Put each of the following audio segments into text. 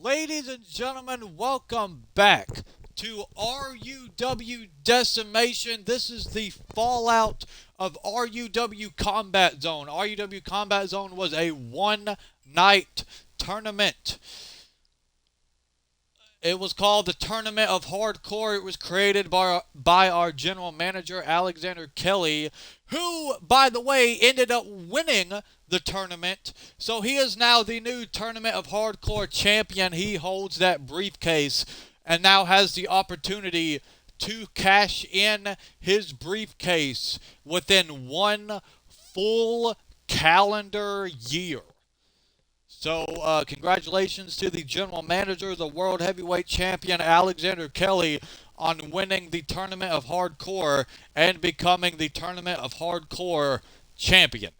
Ladies and gentlemen, welcome back to RUW Decimation. This is the fallout of RUW Combat Zone. RUW Combat Zone was a one-night tournament. It was called the Tournament of Hardcore. It was created by our general manager, Alexander Kelly, who, by the way, ended up winning the tournament. So he is now the new Tournament of Hardcore champion. He holds that briefcase and now has the opportunity to cash in his briefcase within one full calendar year. So, congratulations to the general manager, the world heavyweight champion, Alexander Kelly, on winning the Tournament of Hardcore and becoming the Tournament of Hardcore champion.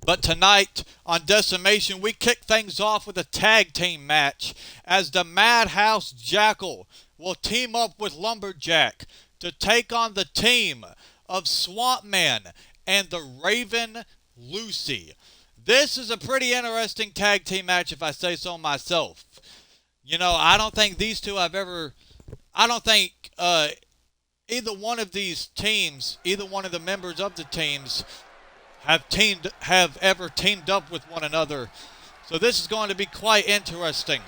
But tonight on Decimation, we kick things off with a tag team match as the Madhouse Jackal will team up with Lumberjack to take on the team of Swamp Man and the Raven Lucy. This is a pretty interesting tag team match, if I say so myself. You know, I don't think these two have ever... I don't think either one of these teams, either one of the members of the teams, have ever teamed up with one another. So this is going to be quite interesting.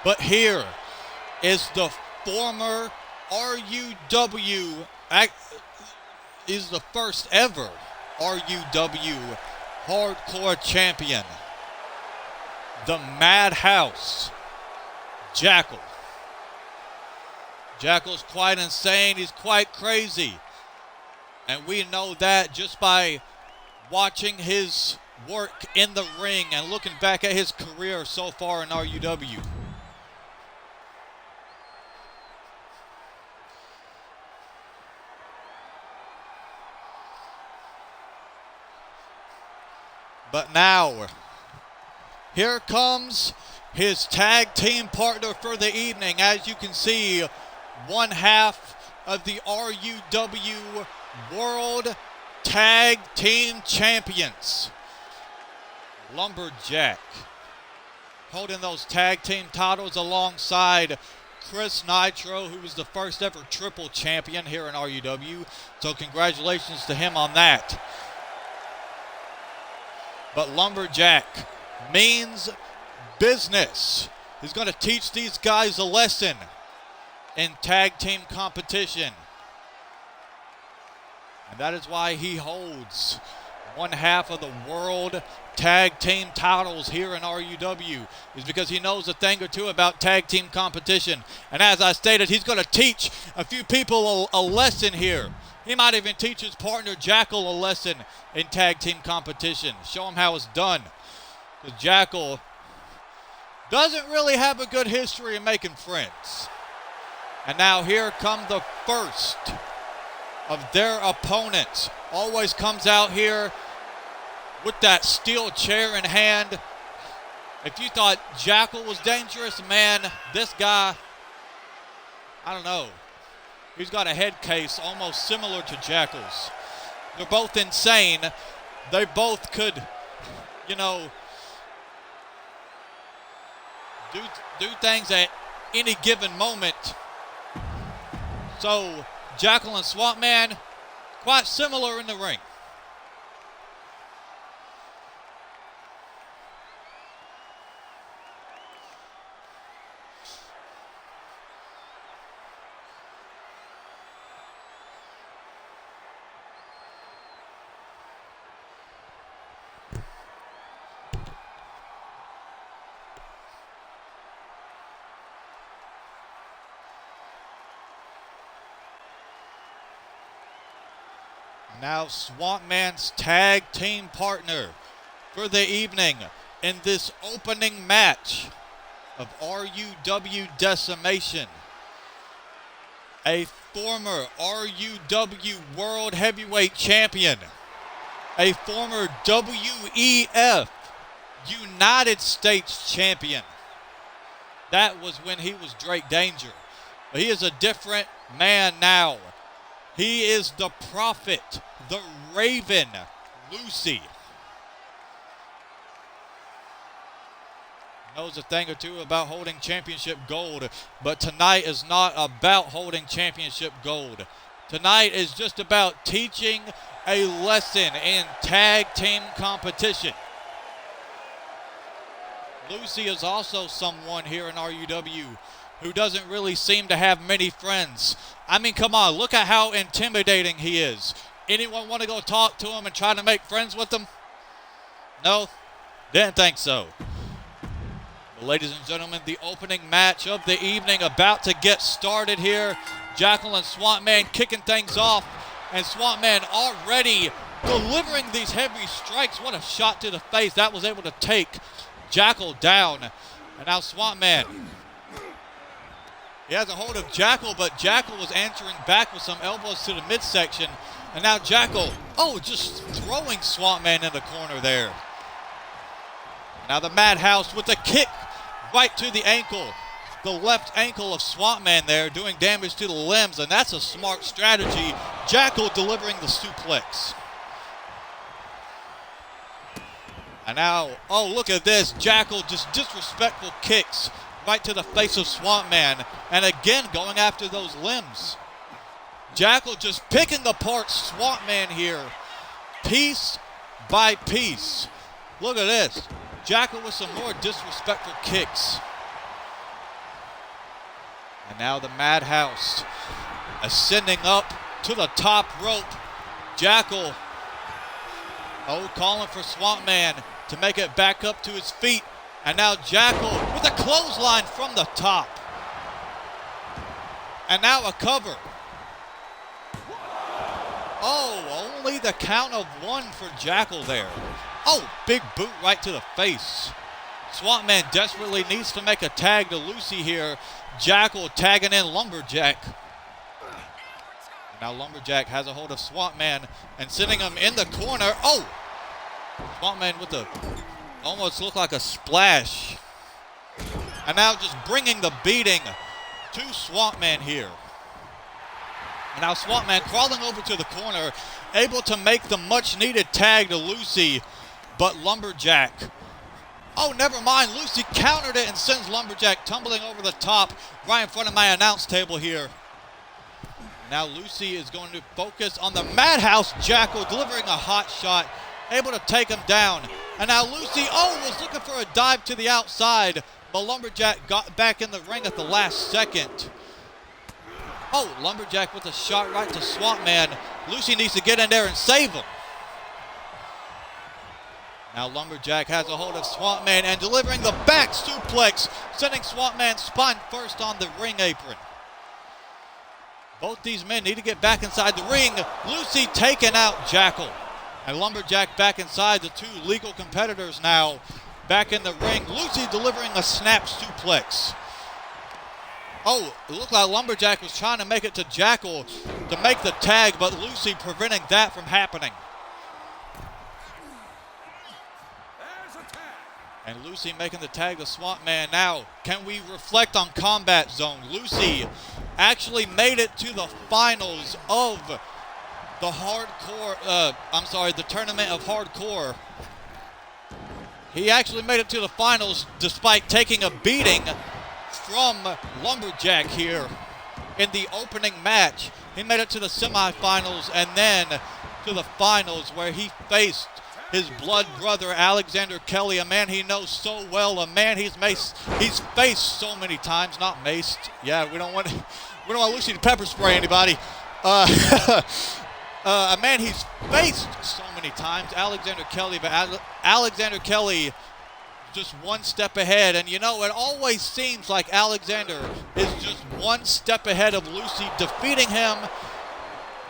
But here is the former RUW, is the first ever RUW Hardcore champion, the Madhouse Jackal. Jackal's quite insane. He's quite crazy. And we know that just by watching his work in the ring and looking back at his career so far in RUW. But now, here comes his tag team partner for the evening. As you can see, one half of the RUW World Tag Team Champions, Lumberjack, holding those tag team titles alongside Chris Nitro, who was the first ever triple champion here in RUW. So congratulations to him on that. But Lumberjack means business. He's going to teach these guys a lesson in tag team competition. And that is why he holds one half of the world tag team titles here in RUW, is because he knows a thing or two about tag team competition. And as I stated, he's going to teach a few people a lesson here. He might even teach his partner Jackal a lesson in tag team competition. Show him how it's done. Because Jackal doesn't really have a good history of making friends. And now here come the first of their opponents. Always comes out here with that steel chair in hand. If you thought Jackal was dangerous, man, this guy, I don't know. He's got a head case almost similar to Jackal's. They're both insane. They both could, you know, do things at any given moment. So Jackal and Swamp Man, quite similar in the ring. Now Swamp Man's tag team partner for the evening in this opening match of RUW Decimation. A former RUW World Heavyweight Champion. A former WEF United States Champion. That was when he was Drake Danger. But he is a different man now. He is the Prophet, the Raven, Lucy. Knows a thing or two about holding championship gold, but tonight is not about holding championship gold. Tonight is just about teaching a lesson in tag team competition. Lucy is also someone here in RUW who doesn't really seem to have many friends. I mean, come on, look at how intimidating he is. Anyone want to go talk to him and try to make friends with him? No? Didn't think so. But ladies and gentlemen, the opening match of the evening about to get started here. Jackal and Swamp Man kicking things off, and Swamp Man already delivering these heavy strikes. What a shot to the face. That was able to take Jackal down. And now Swamp Man, he has a hold of Jackal, but Jackal was answering back with some elbows to the midsection. And now Jackal, just throwing Swamp Man in the corner there. Now the Madhouse with the kick right to the ankle. The left ankle of Swamp Man there doing damage to the limbs, and that's a smart strategy. Jackal delivering the suplex. And now, look at this. Jackal just disrespectful kicks right to the face of Swamp Man, and again going after those limbs. Jackal just picking apart Swamp Man here, piece by piece. Look at this. Jackal with some more disrespectful kicks. And now the Madhouse ascending up to the top rope. Jackal, calling for Swamp Man to make it back up to his feet. And now Jackal with a clothesline from the top. And now a cover. Only the count of one for Jackal there. Big boot right to the face. Swamp Man desperately needs to make a tag to Lucy here. Jackal tagging in Lumberjack. Now Lumberjack has a hold of Swamp Man and sending him in the corner. Swamp Man with almost looked like a splash. And now just bringing the beating to Swamp Man here. And now Swamp Man crawling over to the corner, able to make the much needed tag to Lucy, but Lumberjack, never mind. Lucy countered it and sends Lumberjack tumbling over the top right in front of my announce table here. Now Lucy is going to focus on the Madhouse. Jackal delivering a hot shot, able to take him down. And now Lucy, was looking for a dive to the outside, but Lumberjack got back in the ring at the last second. Lumberjack with a shot right to Swamp Man. Lucy needs to get in there and save him. Now Lumberjack has a hold of Swamp Man and delivering the back suplex, sending Swamp Man spine first on the ring apron. Both these men need to get back inside the ring. Lucy taking out Jackal. And Lumberjack back inside. The two legal competitors now back in the ring. Lucy delivering a snap suplex. It looked like Lumberjack was trying to make it to Jackal to make the tag, but Lucy preventing that from happening. And Lucy making the tag to Swamp Man. Now, can we reflect on Combat Zone? Lucy actually made it to the finals of the the Tournament of Hardcore. He actually made it to the finals despite taking a beating from Lumberjack here in the opening match. He made it to the semifinals and then to the finals where he faced his blood brother Alexander Kelly, a man he knows so well, a man he's faced so many times, not maced. Yeah, we don't want Lucy to pepper spray anybody. A man he's faced so many times, Alexander Kelly, but Alexander Kelly just one step ahead. And it always seems like Alexander is just one step ahead of Lucy, defeating him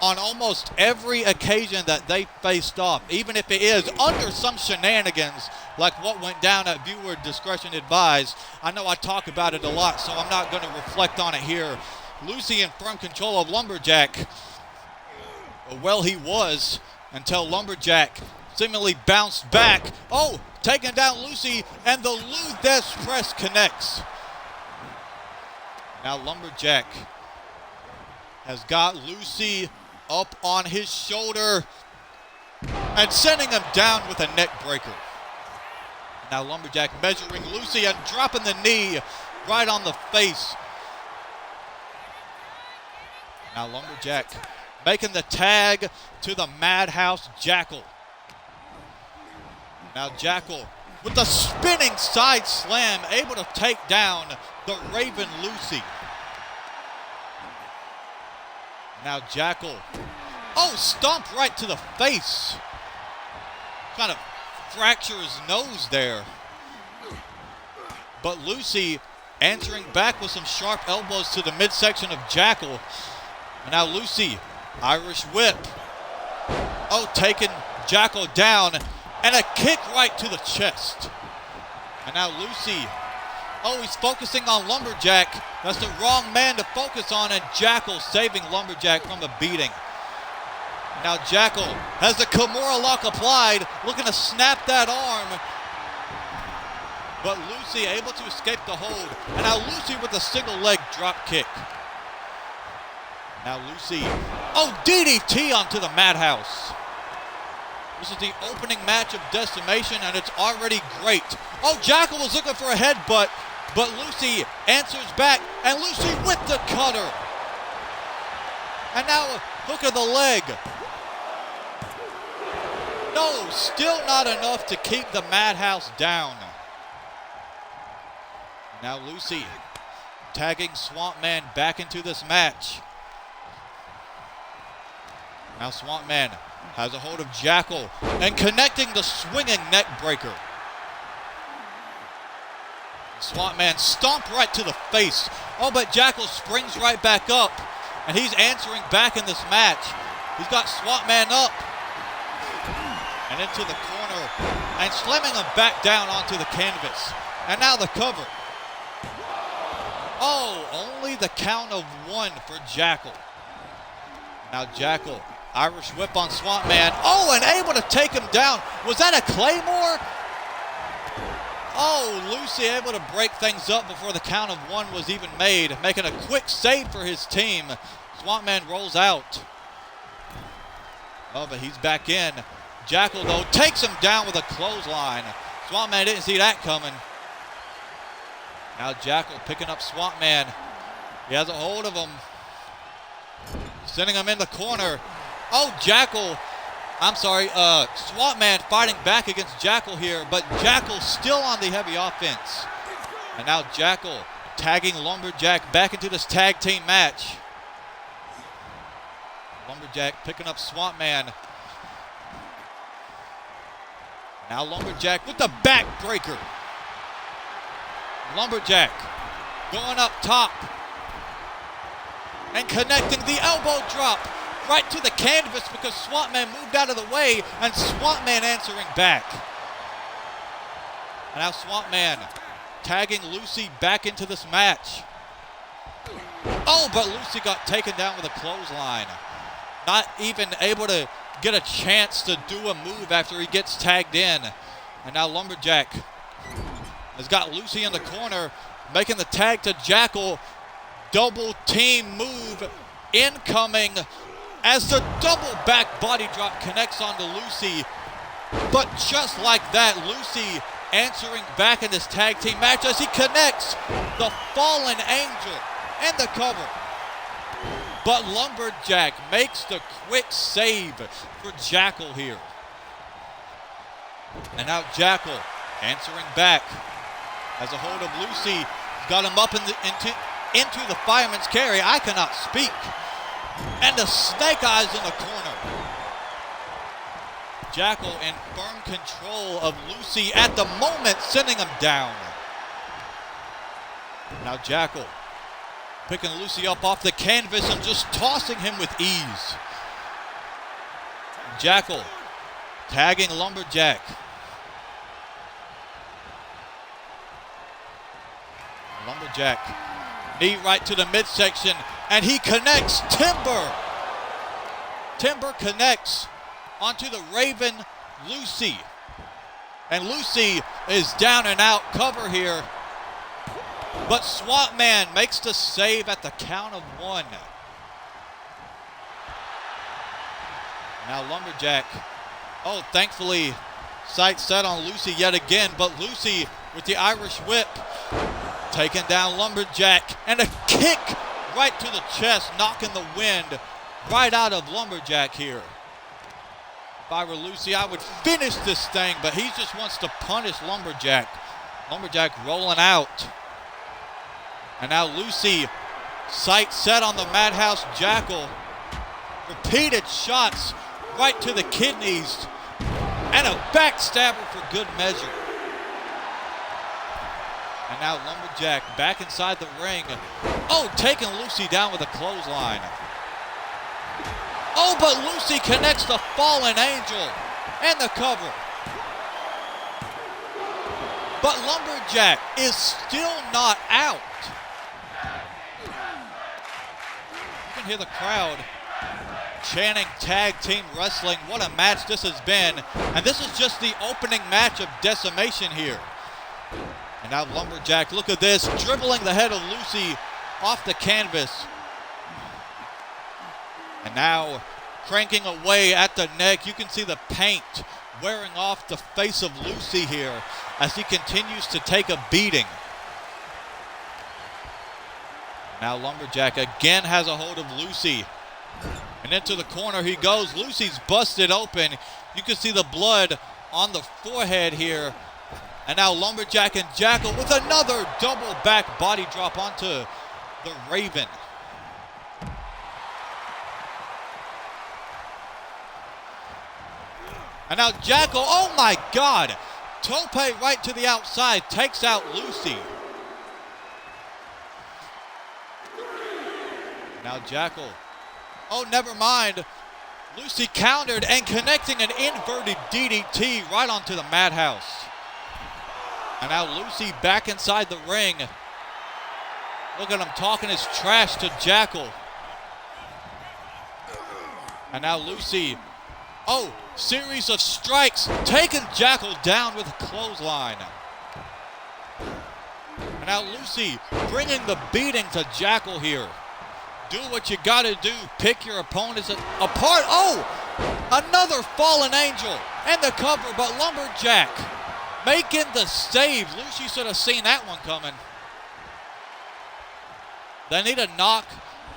on almost every occasion that they faced off, even if it is under some shenanigans like what went down at viewer discretion advised. I know I talk about it a lot, so I'm not going to reflect on it here. Lucy in firm control of Lumberjack. Well, he was until Lumberjack seemingly bounced back. Taking down Lucy, and the Lou Des Press connects. Now Lumberjack has got Lucy up on his shoulder and sending him down with a neck breaker. Now Lumberjack measuring Lucy and dropping the knee right on the face. Now Lumberjack making the tag to the Madhouse Jackal. Now Jackal with the spinning side slam, able to take down the Raven Lucy. Now Jackal, stomp right to the face. Kind of fracture his nose there. But Lucy answering back with some sharp elbows to the midsection of Jackal. And now Lucy, Irish whip. Taking Jackal down. And a kick right to the chest. And now Lucy, he's focusing on Lumberjack. That's the wrong man to focus on, and Jackal saving Lumberjack from a beating. Now Jackal has the Kimura lock applied, looking to snap that arm. But Lucy able to escape the hold. And now Lucy with a single leg drop kick. Now Lucy, DDT onto the Madhouse. This is the opening match of Decimation, and it's already great. Jackal was looking for a headbutt, but Lucy answers back, and Lucy with the cutter. And now a hook of the leg. No, still not enough to keep the Madhouse down. Now Lucy tagging Swamp Man back into this match. Now Swamp Man has a hold of Jackal and connecting the swinging neck breaker. Swamp Man stomped right to the face. But Jackal springs right back up, and he's answering back in this match. He's got Swamp Man up and into the corner and slamming him back down onto the canvas. And now the cover. Only the count of 1 for Jackal. Now Jackal, Irish whip on Swamp Man. And able to take him down. Was that a Claymore? Lucy able to break things up before the count of 1 was even made, making a quick save for his team. Swamp Man rolls out. But he's back in. Jackal, though, takes him down with a clothesline. Swamp Man didn't see that coming. Now Jackal picking up Swamp Man. He has a hold of him. Sending him in the corner. Swamp Man fighting back against Jackal here, but Jackal still on the heavy offense. And now Jackal tagging Lumberjack back into this tag team match. Lumberjack picking up Swamp Man. Now Lumberjack with the backbreaker. Lumberjack going up top and connecting the elbow drop right to the canvas because Swamp Man moved out of the way, and Swamp Man answering back. And now Swamp Man tagging Lucy back into this match. But Lucy got taken down with a clothesline. Not even able to get a chance to do a move after he gets tagged in. And now Lumberjack has got Lucy in the corner, making the tag to Jackal. Double team move incoming as the double back body drop connects onto Lucy. But just like that, Lucy answering back in this tag team match as he connects the fallen angel and the cover. But Lumberjack makes the quick save for Jackal here. And now Jackal answering back. Has a hold of Lucy. Got him up into the fireman's carry. I cannot speak. And the snake eyes in the corner. Jackal in firm control of Lucy at the moment, sending him down. Now Jackal picking Lucy up off the canvas and just tossing him with ease. Jackal tagging Lumberjack. Lumberjack, knee right to the midsection, and he connects Timber. Timber connects onto the Raven Lucy. And Lucy is down and out, cover here. But Swamp Man makes the save at the count of 1. Now Lumberjack, oh, thankfully, sight set on Lucy yet again, but Lucy with the Irish whip, taking down Lumberjack, and a kick right to the chest, knocking the wind right out of Lumberjack here. If I were Lucy, I would finish this thing, but he just wants to punish Lumberjack. Lumberjack rolling out. And now Lucy, sight set on the Madhouse Jackal. Repeated shots right to the kidneys. And a backstabber for good measure. And now Lumberjack back inside the ring. Oh, taking Lucy down with a clothesline. Oh, but Lucy connects the fallen angel and the cover. But Lumberjack is still not out. You can hear the crowd chanting tag team wrestling. What a match this has been. And this is just the opening match of Decimation here. And now Lumberjack, look at this, dribbling the head of Lucy off the canvas. And now cranking away at the neck. You can see the paint wearing off the face of Lucy here as he continues to take a beating. Now Lumberjack again has a hold of Lucy. And into the corner he goes. Lucy's busted open. You can see the blood on the forehead here. And now Lumberjack and Jackal with another double back body drop onto the Raven. And now Jackal, oh my God! Tope right to the outside, takes out Lucy. Now Jackal, oh never mind. Lucy countered and connecting an inverted DDT right onto the Madhouse. And now Lucy back inside the ring. Look at him talking his trash to Jackal. And now Lucy, oh, series of strikes, taking Jackal down with a clothesline. And now Lucy bringing the beating to Jackal here. Do what you gotta do, pick your opponents apart. Oh, another fallen angel and the cover, but Lumberjack making the save. Lucy should have seen that one coming. They need to knock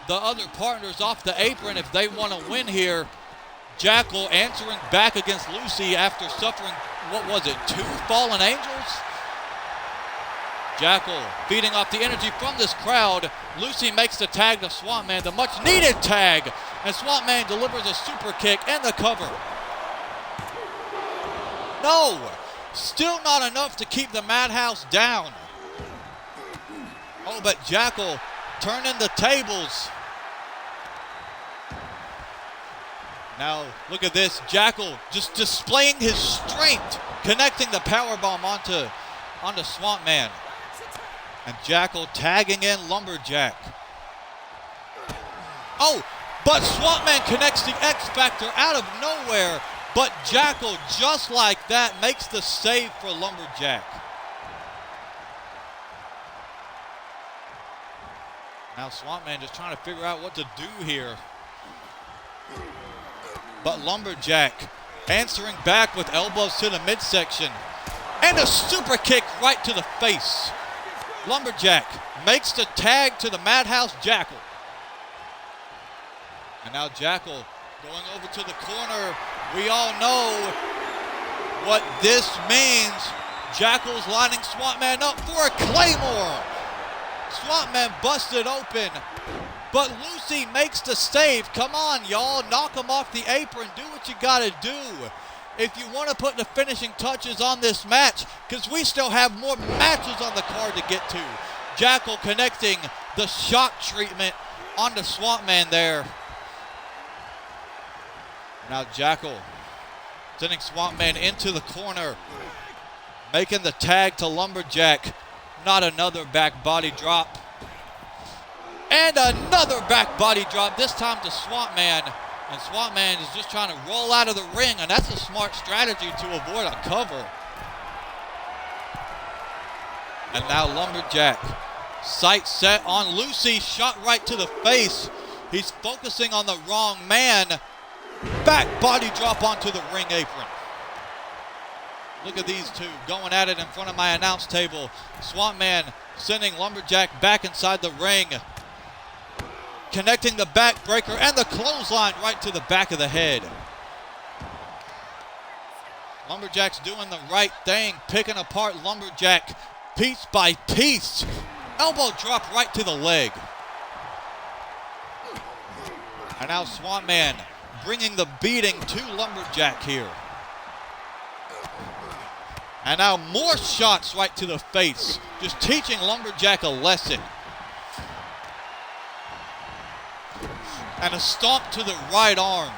the other partners off the apron if they want to win here. Jackal answering back against Lucy after suffering, what was it, 2 fallen angels? Jackal feeding off the energy from this crowd. Lucy makes the tag to Swamp Man, the much needed tag. And Swamp Man delivers a super kick and the cover. No, still not enough to keep the Madhouse down. Oh, but Jackal turning the tables. Now, look at this. Jackal just displaying his strength, connecting the powerbomb onto Swamp Man. And Jackal tagging in Lumberjack. Oh, but Swamp Man connects the X Factor out of nowhere. But Jackal, just like that, makes the save for Lumberjack. Now Swamp Man just trying to figure out what to do here. But Lumberjack answering back with elbows to the midsection. And a super kick right to the face. Lumberjack makes the tag to the Madhouse Jackal. And now Jackal going over to the corner. We all know what this means. Jackal's lining Swamp Man up for a Claymore. Swamp Man busted open. But Lucy makes the save. Come on, y'all. Knock him off the apron. Do what you got to do if you want to put the finishing touches on this match, because we still have more matches on the card to get to. Jackal connecting the shock treatment onto Swamp Man there. Now Jackal sending Swamp Man into the corner, making the tag to Lumberjack. Not another back body drop. And another back body drop, this time to Swamp Man. And Swamp Man is just trying to roll out of the ring, and that's a smart strategy to avoid a cover. And now Lumberjack, sight set on Lucy, shot right to the face. He's focusing on the wrong man. Back body drop onto the ring apron. Look at these two going at it in front of my announce table. Swamp Man sending Lumberjack back inside the ring. Connecting the backbreaker and the clothesline right to the back of the head. Lumberjack's doing the right thing, picking apart Lumberjack piece by piece. Elbow drop right to the leg. And now Swamp Man bringing the beating to Lumberjack here. And now more shots right to the face, just teaching Lumberjack a lesson. And a stomp to the right arm.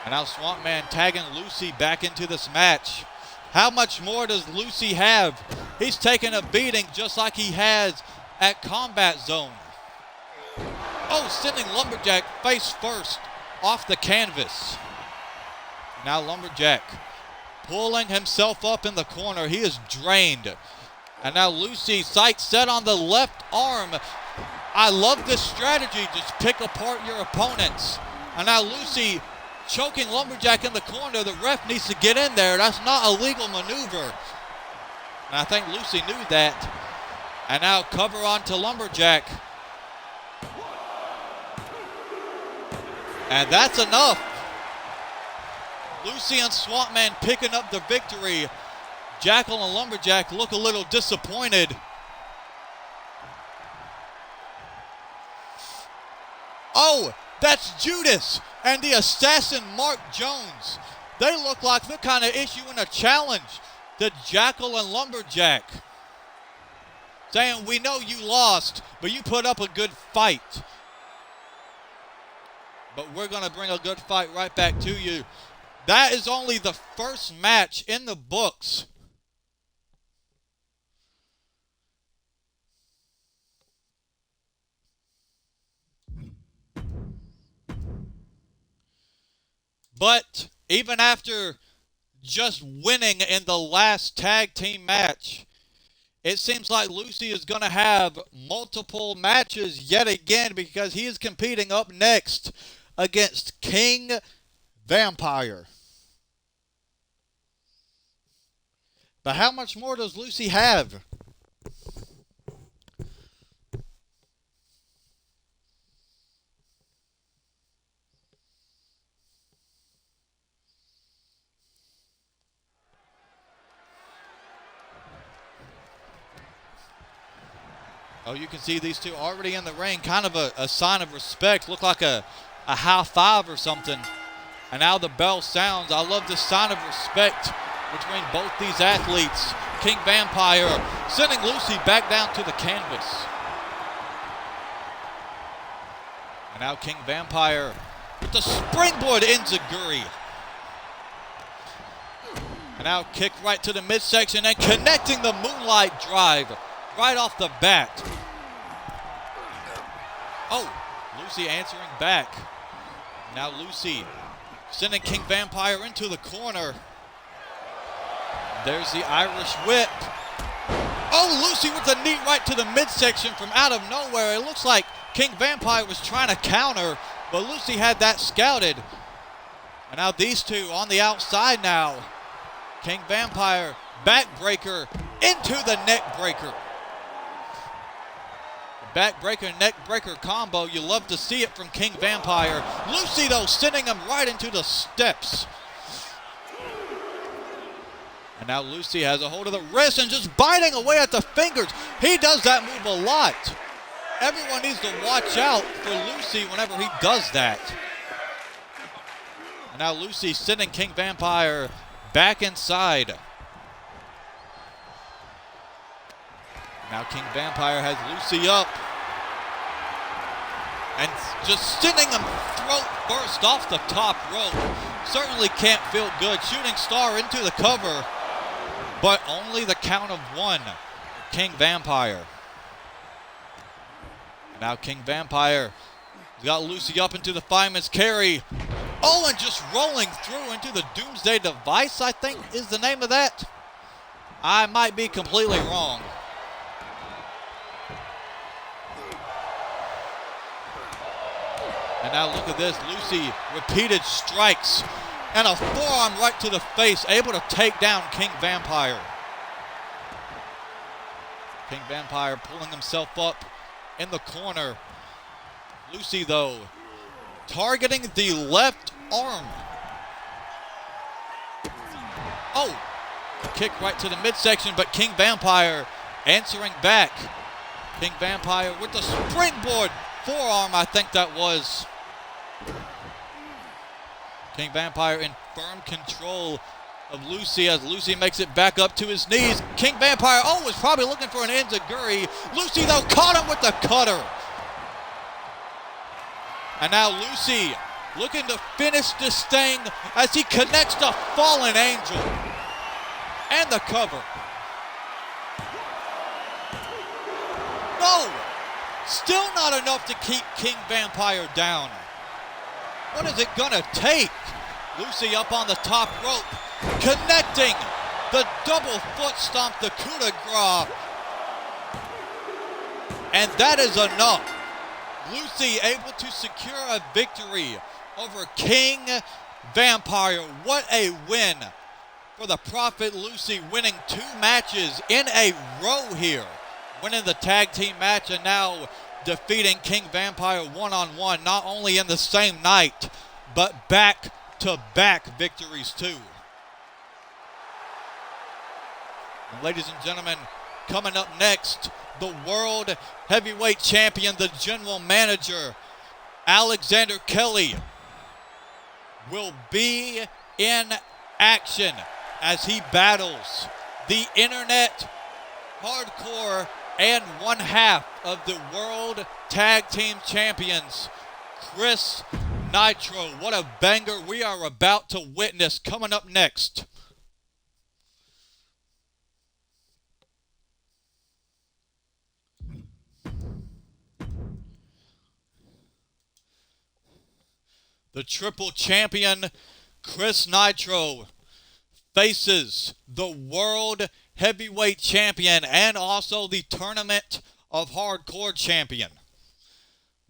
And now Swamp Man tagging Lucy back into this match. How much more does Lucy have? He's taking a beating just like he has at Combat Zone. Oh, sending Lumberjack face first off the canvas. Now Lumberjack pulling himself up in the corner. He is drained. And now Lucy, sight set on the left arm. I love this strategy. Just pick apart your opponents. And now Lucy choking Lumberjack in the corner. The ref needs to get in there. That's not a legal maneuver. And I think Lucy knew that. And now cover onto Lumberjack. And that's enough. Lucy and Swamp Man picking up the victory. Jackal and Lumberjack look a little disappointed. Oh, that's Judas and the assassin Mark Jones. They look like they're kind of issuing a challenge to Jackal and Lumberjack. Saying, we know you lost, but you put up a good fight. But we're going to bring a good fight right back to you. That is only the first match in the books. But even after just winning in the last tag team match, it seems like Lucy is going to have multiple matches yet again because he is competing up next against King Vampire. But how much more does Lucy have? Oh, you can see these two already in the ring. Kind of a sign of respect. Look like a high five or something. And now the bell sounds. I love this sign of respect between both these athletes. King Vampire sending Lucy back down to the canvas. And now King Vampire with the springboard enziguri. And now kick right to the midsection and connecting the moonlight drive right off the bat. Oh, Lucy answering back. Now Lucy sending King Vampire into the corner. There's the Irish whip. Oh, Lucy with a knee right to the midsection from out of nowhere. It looks like King Vampire was trying to counter, but Lucy had that scouted. And now these two on the outside now. King Vampire, backbreaker into the neckbreaker. Backbreaker, neckbreaker combo. You love to see it from King Vampire. Lucy, though, sending him right into the steps. And now Lucy has a hold of the wrist and just biting away at the fingers. He does that move a lot. Everyone needs to watch out for Lucy whenever he does that. And now Lucy sending King Vampire back inside. Now King Vampire has Lucy up. And just sending him throat first off the top rope. Certainly can't feel good. Shooting star into the cover. But only the count of one. King Vampire. Now King Vampire has got Lucy up into the fireman's carry. Oh, and just rolling through into the Doomsday Device, I think is the name of that. I might be completely wrong. And now look at this. Lucy, repeated strikes and a forearm right to the face, able to take down King Vampire. King Vampire pulling himself up in the corner. Lucy, though, targeting the left arm. Oh, kick right to the midsection, but King Vampire answering back. King Vampire with the springboard forearm, I think that was. King Vampire in firm control of Lucy as Lucy makes it back up to his knees. King Vampire, was probably looking for an enziguri. Lucy, though, caught him with the cutter. And now Lucy looking to finish this thing as he connects the fallen angel. And the cover. No! Still not enough to keep King Vampire down. What is it gonna take? Lucy up on the top rope, connecting the double foot stomp, the coup de grace. And that is enough. Lucy able to secure a victory over King Vampire. What a win for the Prophet Lucy, winning 2 matches in a row here. Winning the tag team match and now defeating King Vampire one-on-one, not only in the same night, but back-to-back victories too. And ladies and gentlemen, coming up next, the World Heavyweight Champion, the General Manager, Alexander Kelly, will be in action as he battles the Internet Hardcore and one half of the World Tag Team Champions, Chris Nitro. What a banger we are about to witness coming up next. The triple champion, Chris Nitro, faces the World Heavyweight Champion and also the Tournament of Hardcore Champion.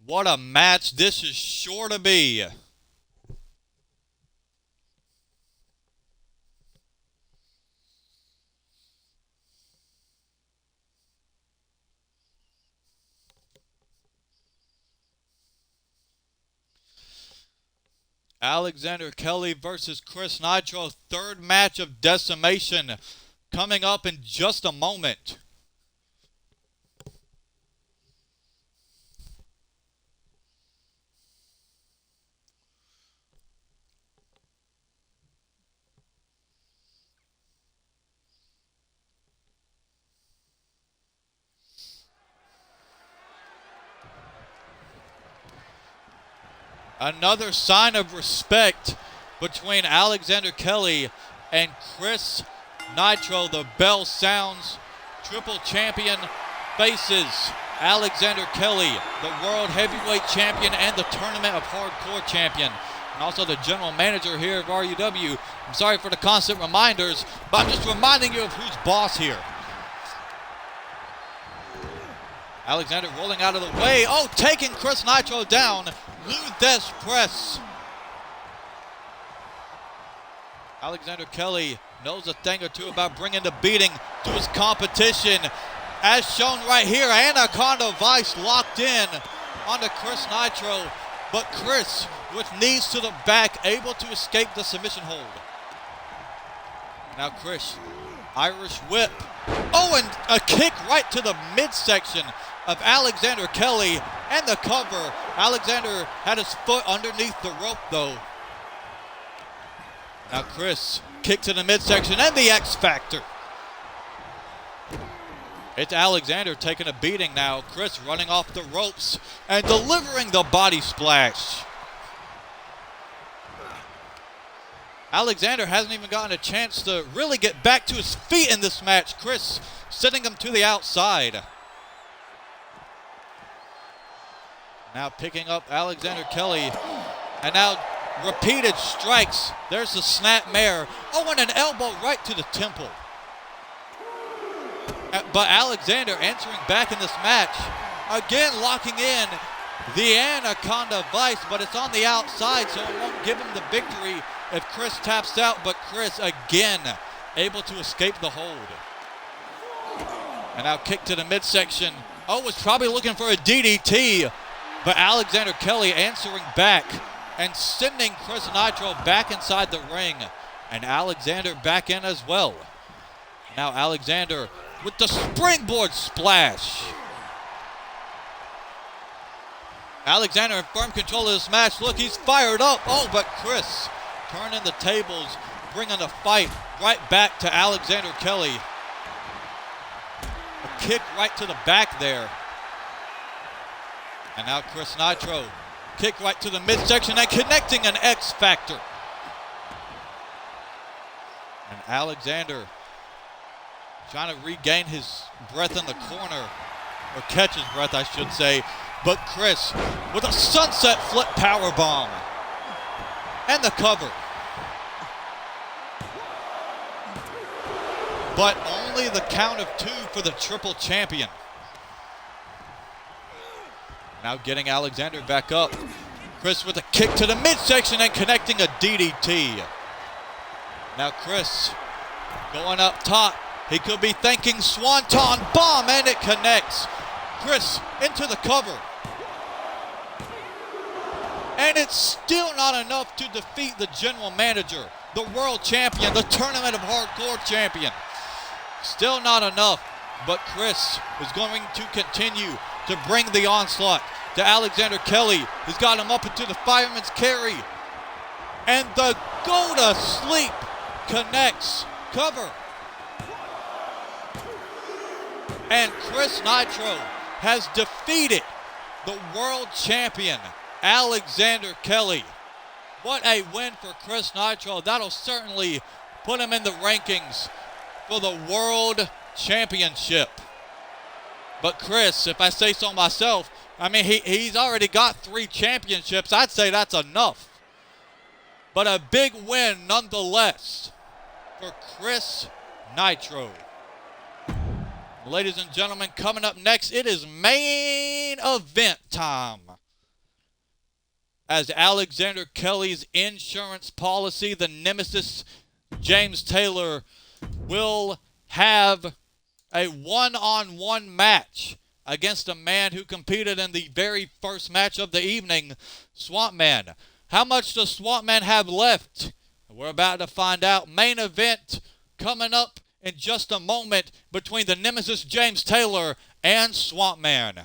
What a match this is sure to be. Alexander Kelly versus Chris Nitro, 3rd match of Decimation, coming up in just a moment. Another sign of respect between Alexander Kelly and Chris Nitro. The bell sounds. Triple champion faces Alexander Kelly, the World Heavyweight Champion and the Tournament of Hardcore Champion, and also the General Manager here of RUW. I'm sorry for the constant reminders, but I'm just reminding you of who's boss here. Alexander rolling out of the way. Oh, taking Chris Nitro down. Luthes press. Alexander Kelly knows a thing or two about bringing the beating to his competition. As shown right here, Anaconda Vice locked in onto Chris Nitro. But Chris, with knees to the back, able to escape the submission hold. Now Chris, Irish whip. Oh, and a kick right to the midsection of Alexander Kelly and the cover. Alexander had his foot underneath the rope though. Now Chris, kick to the midsection and the X Factor. It's Alexander taking a beating now. Chris running off the ropes and delivering the body splash. Alexander hasn't even gotten a chance to really get back to his feet in this match. Chris sending him to the outside. Now picking up Alexander Kelly. And now repeated strikes. There's the snap mare. Oh, and an elbow right to the temple. But Alexander answering back in this match. Again locking in the Anaconda Vice, but it's on the outside, so it won't give him the victory if Chris taps out. But Chris, again, able to escape the hold. And now kick to the midsection. Oh, was probably looking for a DDT, but Alexander Kelly answering back and sending Chris Nitro back inside the ring. And Alexander back in as well. Now Alexander with the springboard splash. Alexander in firm control of this match. Look, he's fired up. Oh, but Chris turning the tables, bringing the fight right back to Alexander Kelly. A kick right to the back there. And now Chris Nitro, kick right to the midsection and connecting an X Factor. And Alexander trying to regain his breath in the corner, or catch his breath, I should say. But Chris with a sunset flip power bomb and the cover. But only the count of 2 for the triple champion. Now getting Alexander back up. Chris with a kick to the midsection and connecting a DDT. Now Chris going up top. He could be thinking Swanton Bomb, and it connects. Chris into the cover. And it's still not enough to defeat the general manager, the world champion, the Tournament of Hardcore champion. Still not enough, but Chris is going to continue to bring the onslaught to Alexander Kelly. He's got him up into the fireman's carry. And the go to sleep connects. Cover. And Chris Nitro has defeated the world champion, Alexander Kelly. What a win for Chris Nitro. That'll certainly put him in the rankings for the world championship. But Chris, if I say so myself, I mean, he's already got 3 championships. I'd say that's enough. But a big win nonetheless for Chris Nitro. Ladies and gentlemen, coming up next, it is main event time. As Alexander Kelly's insurance policy, the nemesis James Taylor, will have a one-on-one match against a man who competed in the very first match of the evening, Swamp Man. How much does Swamp Man have left? We're about to find out. Main event coming up in just a moment between the nemesis James Taylor and Swamp Man.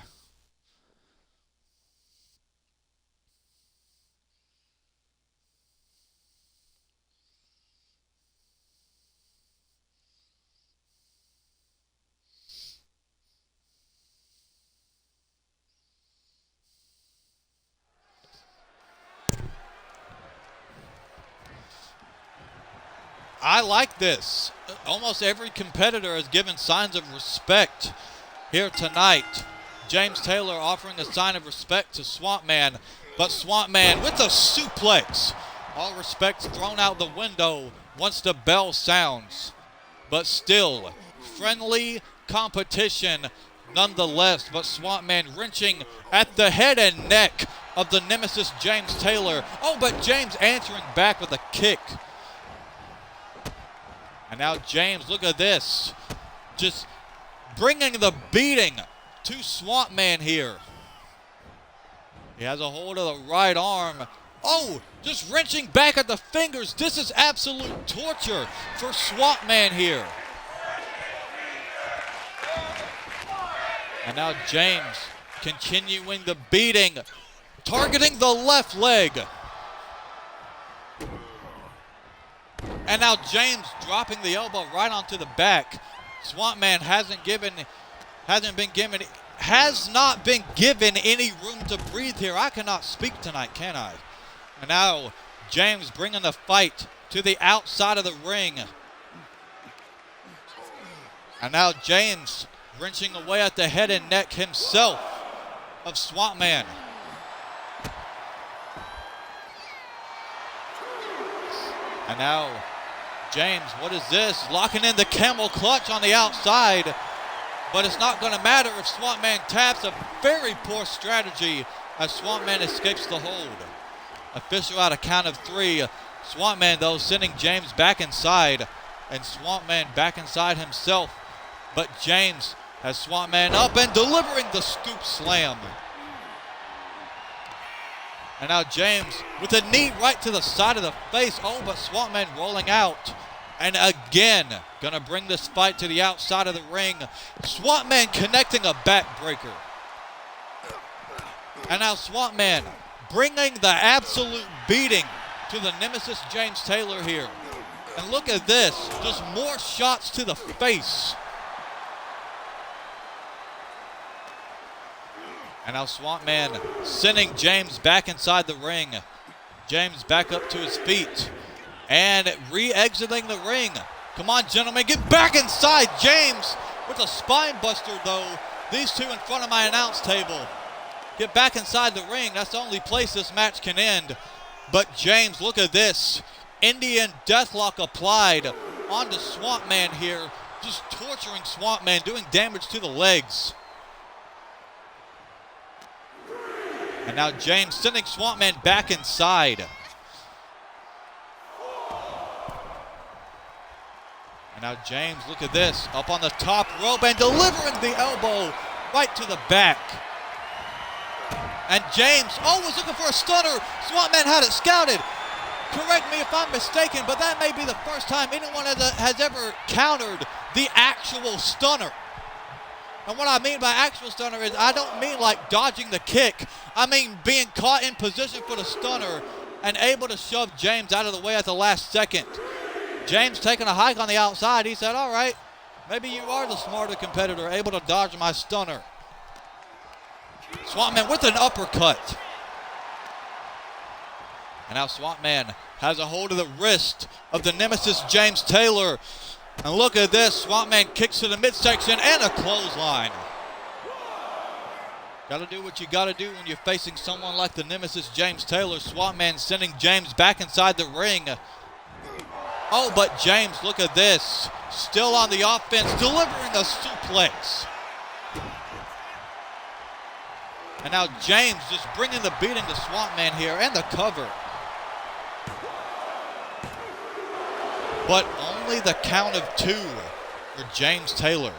I like this. Almost every competitor has given signs of respect here tonight. James Taylor offering a sign of respect to Swamp Man, but Swamp Man with a suplex. All respect thrown out the window once the bell sounds. But still, friendly competition nonetheless. But Swamp Man wrenching at the head and neck of the nemesis James Taylor. Oh, but James answering back with a kick. And now James, look at this. Just bringing the beating to Swamp Man here. He has a hold of the right arm. Oh, just wrenching back at the fingers. This is absolute torture for Swamp Man here. And now James continuing the beating, targeting the left leg. And now James dropping the elbow right onto the back. Swamp Man has not been given any room to breathe here. I cannot speak tonight, can I? And now James bringing the fight to the outside of the ring. And now James wrenching away at the head and neck himself of Swamp Man. And now James, what is this? Locking in the camel clutch on the outside. But it's not going to matter if Swamp Man taps. A very poor strategy as Swamp Man escapes the hold. Official out a count of 3. Swamp Man, though, sending James back inside. And Swamp Man back inside himself. But James has Swamp Man up and delivering the scoop slam. And now James with a knee right to the side of the face. Oh, but Swamp Man rolling out. And again, gonna bring this fight to the outside of the ring. Swamp Man connecting a backbreaker. And now Swamp Man bringing the absolute beating to the nemesis James Taylor here. And look at this, just more shots to the face. And now Swamp Man sending James back inside the ring. James back up to his feet and re-exiting the ring. Come on, gentlemen, get back inside. James with a spine buster, though. These two in front of my announce table. Get back inside the ring. That's the only place this match can end. But James, look at this. Indian Deathlock applied onto Swamp Man here. Just torturing Swamp Man, doing damage to the legs. And now James sending Swamp Man back inside. And now James, look at this. Up on the top rope and delivering the elbow right to the back. And James, was looking for a stunner. Swamp Man had it scouted. Correct me if I'm mistaken, but that may be the first time anyone has ever countered the actual stunner. And what I mean by actual stunner is I don't mean like dodging the kick. I mean being caught in position for the stunner and able to shove James out of the way at the last second. James taking a hike on the outside. He said, all right, maybe you are the smarter competitor, able to dodge my stunner. Swamp Man with an uppercut. And now Swamp Man has a hold of the wrist of the nemesis James Taylor. And look at this, Swamp Man kicks to the midsection and a clothesline. Gotta do what you gotta do when you're facing someone like the nemesis James Taylor. Swamp Man sending James back inside the ring. Oh, but James, look at this. Still on the offense, delivering a suplex. And now James just bringing the beating to Swamp Man here and the cover. But only the count of 2 for James Taylor.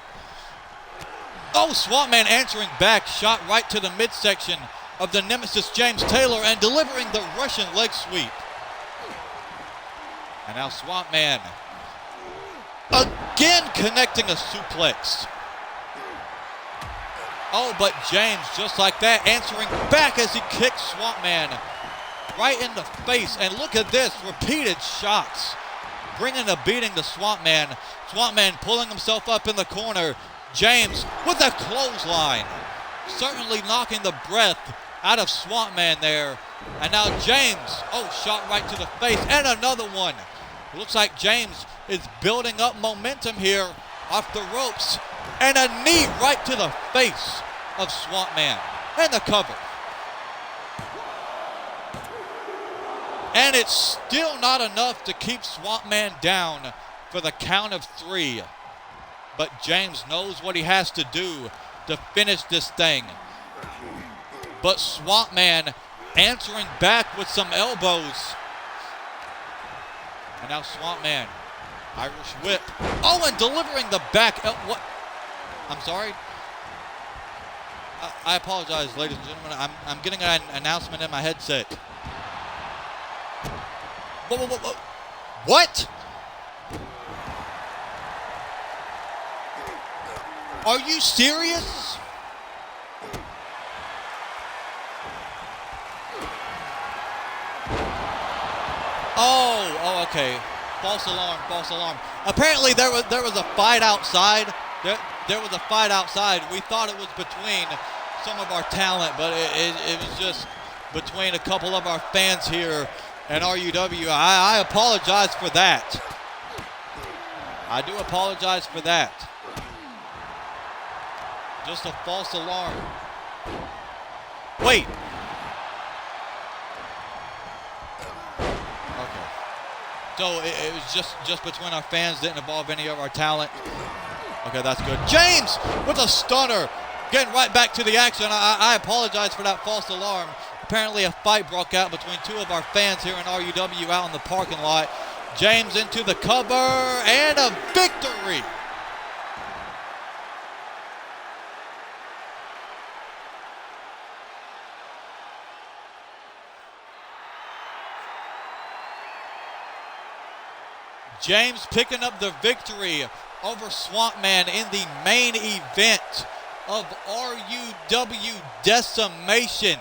Oh, Swamp Man answering back, shot right to the midsection of the nemesis James Taylor and delivering the Russian leg sweep. And now Swamp Man again connecting a suplex. Oh, but James, just like that, answering back as he kicks Swamp Man right in the face. And look at this, repeated shots, bringing a beating to Swamp Man. Swamp Man pulling himself up in the corner. James with a clothesline, certainly knocking the breath out of Swamp Man there. And now James, shot right to the face, and another one. It looks like James is building up momentum here off the ropes. And a knee right to the face of Swamp Man. And the cover. And it's still not enough to keep Swamp Man down for the count of 3. But James knows what he has to do to finish this thing. But Swamp Man answering back with some elbows. And now Swamp Man, Irish whip. Oh, and delivering the back. What? I'm sorry. I apologize, ladies and gentlemen. I'm getting an announcement in my headset. Whoa. What? Are you serious? Oh, okay. False alarm. Apparently there was a fight outside. There was a fight outside. We thought it was between some of our talent, but it was just between a couple of our fans here at RUW. I apologize for that. I do apologize for that. Just a false alarm. Wait. Okay. So it was just between our fans, didn't involve any of our talent. Okay, that's good. James with a stunner. Getting right back to the action. I apologize for that false alarm. Apparently a fight broke out between two of our fans here in RUW out in the parking lot. James into the cover and a victory. James picking up the victory over Swamp Man in the main event of RUW Decimation.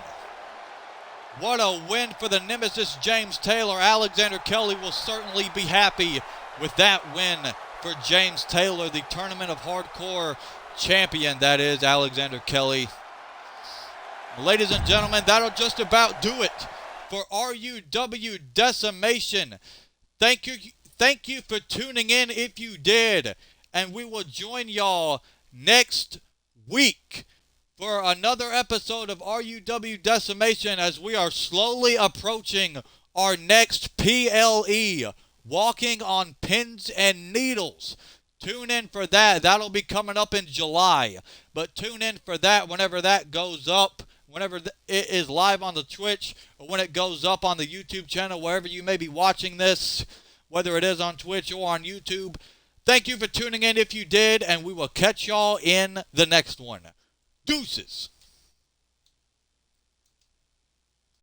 What a win for the Nemesis James Taylor. Alexander Kelly will certainly be happy with that win for James Taylor, the Tournament of Hardcore champion, that is, Alexander Kelly. Ladies and gentlemen, that'll just about do it for RUW Decimation. Thank you for tuning in if you did. And we will join y'all next week for another episode of RUW Decimation as we are slowly approaching our next PLE, Walking on Pins and Needles. Tune in for that. That'll be coming up in July. But tune in for that whenever that goes up, whenever it is live on the Twitch, or when it goes up on the YouTube channel, wherever you may be watching this, whether it is on Twitch or on YouTube. Thank you for tuning in if you did, and we will catch y'all in the next one. Deuces.